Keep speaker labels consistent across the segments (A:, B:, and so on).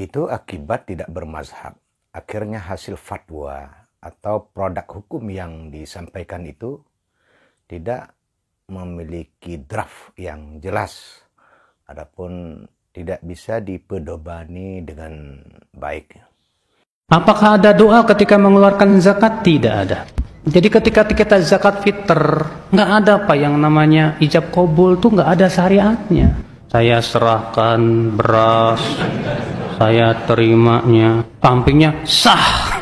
A: itu akibat tidak bermazhab. Akhirnya hasil fatwa atau produk hukum yang disampaikan itu tidak memiliki draft yang jelas. Adapun tidak bisa dipedobani dengan baik.
B: Apakah ada doa ketika mengeluarkan zakat? Tidak ada. Jadi ketika kita zakat fitr, nggak ada apa yang namanya ijab kabul tuh nggak ada syariatnya. Saya serahkan beras, saya terimanya, sampingnya sah.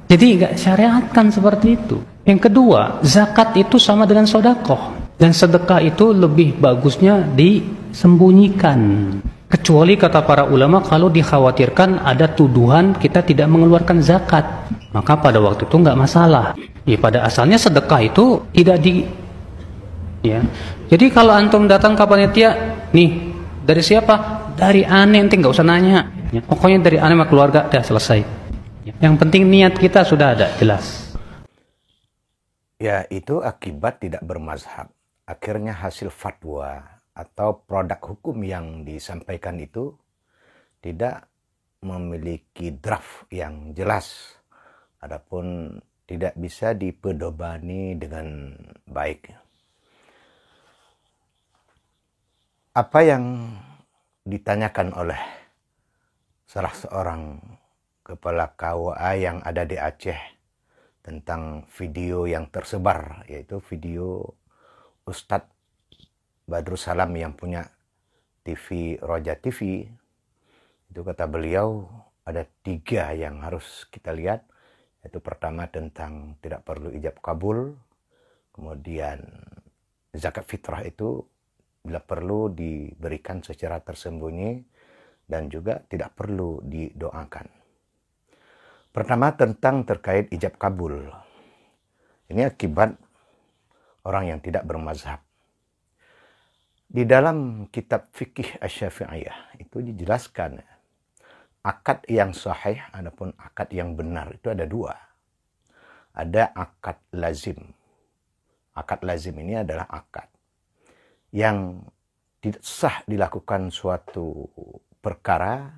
B: Jadi nggak syariatkan seperti itu. Yang kedua, zakat itu sama dengan sodakoh. Dan sedekah itu lebih bagusnya disembunyikan. Kecuali kata para ulama kalau dikhawatirkan ada tuduhan kita tidak mengeluarkan zakat. Maka pada waktu itu nggak masalah. Ya, pada asalnya sedekah itu tidak ya. Jadi kalau antum datang ke panitia, nih dari siapa? Dari aneh, nanti nggak usah nanya. Ya, pokoknya dari aneh sama keluarga, dah selesai. Yang penting niat kita sudah ada, jelas.
A: Ya, itu akibat tidak bermazhab. Akhirnya hasil fatwa atau produk hukum yang disampaikan itu tidak memiliki draft yang jelas. Adapun tidak bisa dipedobani dengan baik. Apa yang ditanyakan oleh salah seorang kepala KUA yang ada di Aceh tentang video yang tersebar, yaitu video Ustadz Badrussalam yang punya TV Roja TV, itu kata beliau ada 3 yang harus kita lihat, yaitu pertama tentang tidak perlu ijab kabul, kemudian zakat fitrah itu bila perlu diberikan secara tersembunyi dan juga tidak perlu didoakan. Pertama tentang terkait ijab kabul. Ini akibat orang yang tidak bermazhab. Di dalam kitab fikih Asy-Syafi'iyah itu dijelaskan akad yang sahih adapun akad yang benar itu ada 2. Ada akad lazim. Akad lazim ini adalah akad yang tidak sah dilakukan suatu perkara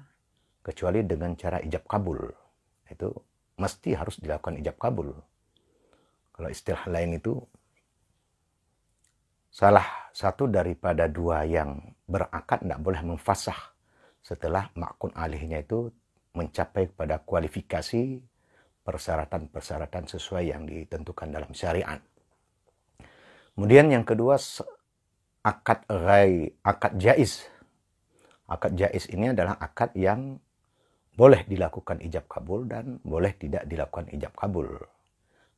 A: kecuali dengan cara ijab kabul. Itu mesti harus dilakukan ijab kabul. Kalau istilah lain itu salah satu daripada 2 yang berakad tidak boleh memfasah setelah ma'kun alihnya itu mencapai kepada kualifikasi persyaratan-persyaratan sesuai yang ditentukan dalam syariat. Kemudian yang kedua, akad jaiz. Akad jaiz ini adalah akad yang boleh dilakukan ijab kabul dan boleh tidak dilakukan ijab kabul.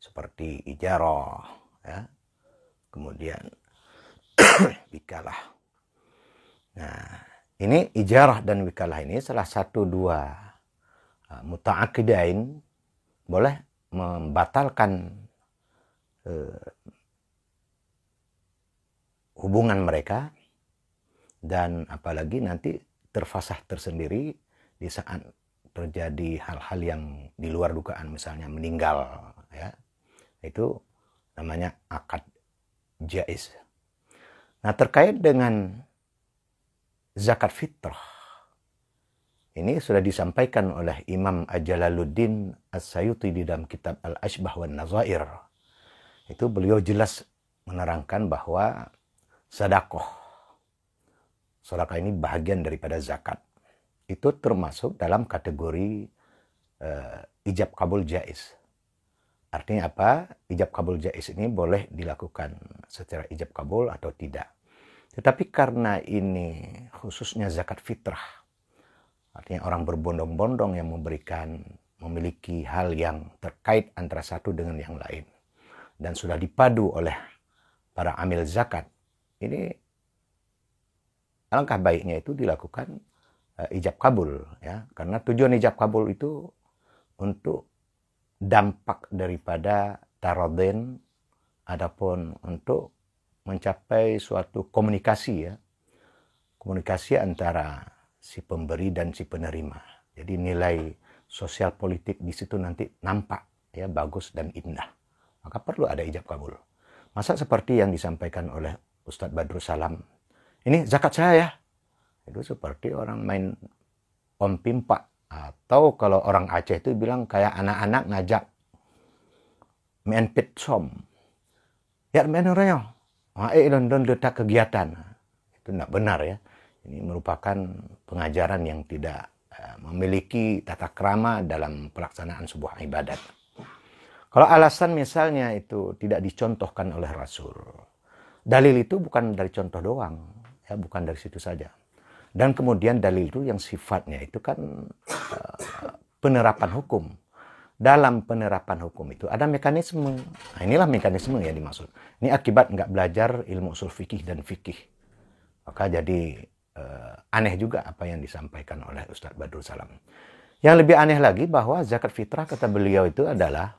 A: Seperti ijarah, ya. Kemudian wikalah. Nah, ini ijarah dan wikalah ini salah satu 2 muta'aqidain boleh membatalkan hubungan mereka, dan apalagi nanti terfasah tersendiri di saat terjadi hal-hal yang di luar dugaan, misalnya meninggal, ya. Itu namanya akad jaiz. Nah, terkait dengan zakat fitrah, ini sudah disampaikan oleh Imam Jalaluddin As-Sayuti di dalam kitab Al-Ashbah wan Nazair. Itu beliau jelas menerangkan bahwa sedekah ini bahagian daripada zakat. Itu termasuk dalam kategori ijab kabul jaiz. Artinya apa? Ijab kabul jaiz ini boleh dilakukan secara ijab kabul atau tidak. Tetapi karena ini khususnya zakat fitrah, artinya orang berbondong-bondong yang memiliki hal yang terkait antara satu dengan yang lain, dan sudah dipadu oleh para amil zakat, ini alangkah baiknya itu dilakukan ijab kabul, ya, karena tujuan ijab kabul itu untuk dampak daripada taradin, adapun untuk mencapai suatu komunikasi, ya, komunikasi antara si pemberi dan si penerima. Jadi nilai sosial politik di situ nanti nampak, ya, bagus dan indah. Maka perlu ada ijab kabul. Masa seperti yang disampaikan oleh Ustadz Badrussalam ini zakat saya. Itu seperti orang main om pimpak. Atau kalau orang Aceh itu bilang kayak anak-anak ngajak main pit som. Ya menornya. Don letak kegiatan. Itu tidak benar ya. Ini merupakan pengajaran yang tidak memiliki tata krama dalam pelaksanaan sebuah ibadat. Kalau alasan misalnya itu tidak dicontohkan oleh Rasul. Dalil itu bukan dari contoh doang. Ya, bukan dari situ saja. Dan kemudian dalil itu yang sifatnya itu kan penerapan hukum. Dalam penerapan hukum itu ada mekanisme. Nah, inilah mekanisme yang dimaksud. Ini akibat nggak belajar ilmu usul fikih dan fikih. Maka jadi aneh juga apa yang disampaikan oleh Ustadz Badrul Salam. Yang lebih aneh lagi bahwa zakat fitrah kata beliau itu adalah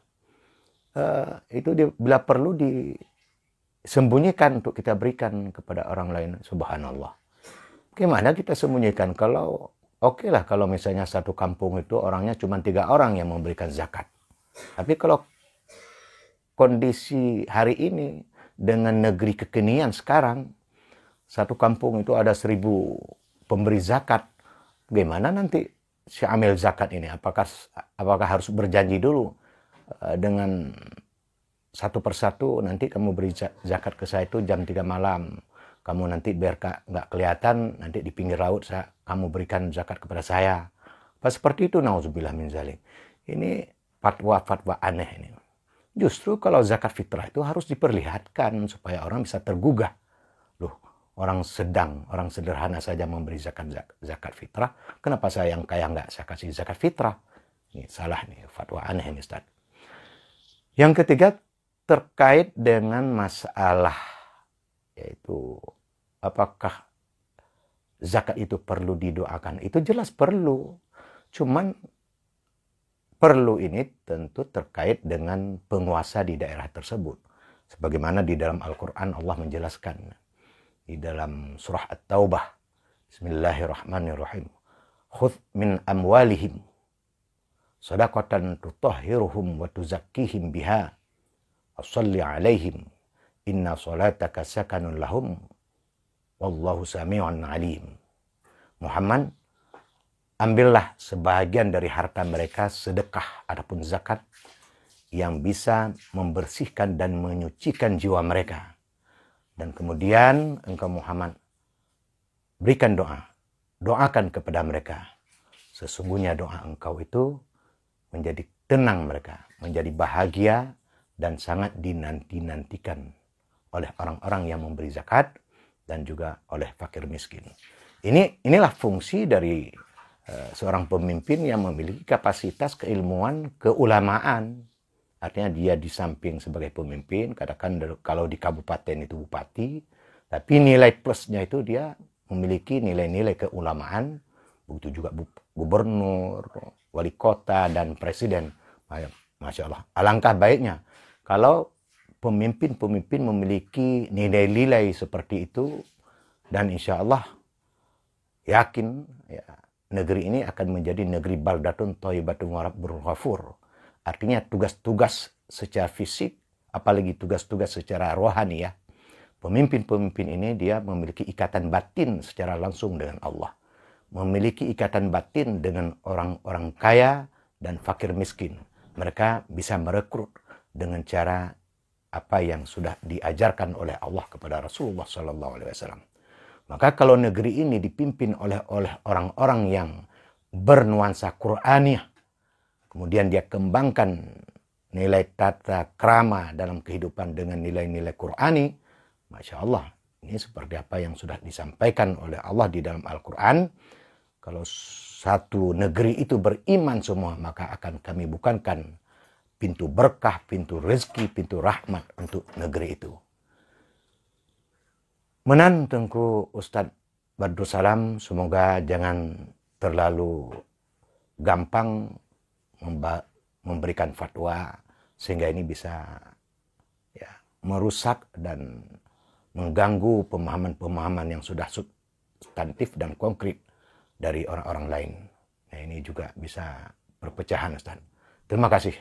A: bila perlu disembunyikan untuk kita berikan kepada orang lain. Subhanallah. Gimana kita sembunyikan kalau oke lah kalau misalnya satu kampung itu orangnya cuma 3 orang yang memberikan zakat. Tapi kalau kondisi hari ini dengan negeri kekinian sekarang, satu kampung itu ada 1000 pemberi zakat. Gimana nanti si amil zakat ini? Apakah harus berjanji dulu dengan satu persatu nanti kamu beri zakat ke saya itu jam 3 malam. Kamu nanti biar nggak kelihatan, nanti di pinggir laut kamu berikan zakat kepada saya. Apa seperti itu, nauzubillah min zalik. Ini fatwa-fatwa aneh ini. Justru kalau zakat fitrah itu harus diperlihatkan supaya orang bisa tergugah. Loh, orang sederhana saja memberi zakat fitrah. Kenapa saya yang kaya nggak saya kasih zakat fitrah? Ini salah nih, fatwa aneh ini Ustaz. Yang ketiga terkait dengan masalah yaitu apakah zakat itu perlu didoakan? Itu jelas perlu. Cuman perlu ini tentu terkait dengan penguasa di daerah tersebut. Sebagaimana di dalam Al-Quran Allah menjelaskan. Di dalam surah At-Taubah. Bismillahirrahmanirrahim. Khudh min amwalihim sadaqatan tutahhiruhum wa tuzakkihim biha. Assalli alaihim. Inna salataka sakanun lahum. Wallahu sami'un alim. Muhammad, ambillah sebahagian dari harta mereka sedekah adapun zakat yang bisa membersihkan dan menyucikan jiwa mereka. Dan kemudian engkau Muhammad berikan doa. Doakan kepada mereka. Sesungguhnya doa engkau itu menjadi tenang mereka. Menjadi bahagia dan sangat dinanti-nantikan oleh orang-orang yang memberi zakat dan juga oleh fakir miskin. Inilah fungsi dari seorang pemimpin yang memiliki kapasitas keilmuan, keulamaan. Artinya dia di samping sebagai pemimpin, katakan kalau di kabupaten itu bupati, tapi nilai plusnya itu dia memiliki nilai-nilai keulamaan, begitu juga gubernur, wali kota, dan presiden. Masya Allah, alangkah baiknya kalau pemimpin-pemimpin memiliki nilai-nilai seperti itu, dan insya Allah yakin ya, negeri ini akan menjadi negeri baldatun thayyibatun wa rabbur ghafur. Artinya tugas-tugas secara fisik, apalagi tugas-tugas secara rohani ya. Pemimpin-pemimpin ini dia memiliki ikatan batin secara langsung dengan Allah. Memiliki ikatan batin dengan orang-orang kaya dan fakir miskin. Mereka bisa merekrut dengan cara apa yang sudah diajarkan oleh Allah kepada Rasulullah SAW. Maka kalau negeri ini dipimpin oleh orang-orang yang bernuansa Qur'aniyah, kemudian dia kembangkan nilai tata krama dalam kehidupan dengan nilai-nilai Qur'ani, Masya Allah, ini seperti apa yang sudah disampaikan oleh Allah di dalam Al-Quran. Kalau satu negeri itu beriman semua, maka akan kami bukankan pintu berkah, pintu rezeki, pintu rahmat untuk negeri itu. Menantengku Ustadz Badrul Salam, semoga jangan terlalu gampang memberikan fatwa sehingga ini bisa ya, merusak dan mengganggu pemahaman-pemahaman yang sudah substantif dan konkret dari orang-orang lain. Nah, ini juga bisa perpecahan Ustadz. Terima kasih.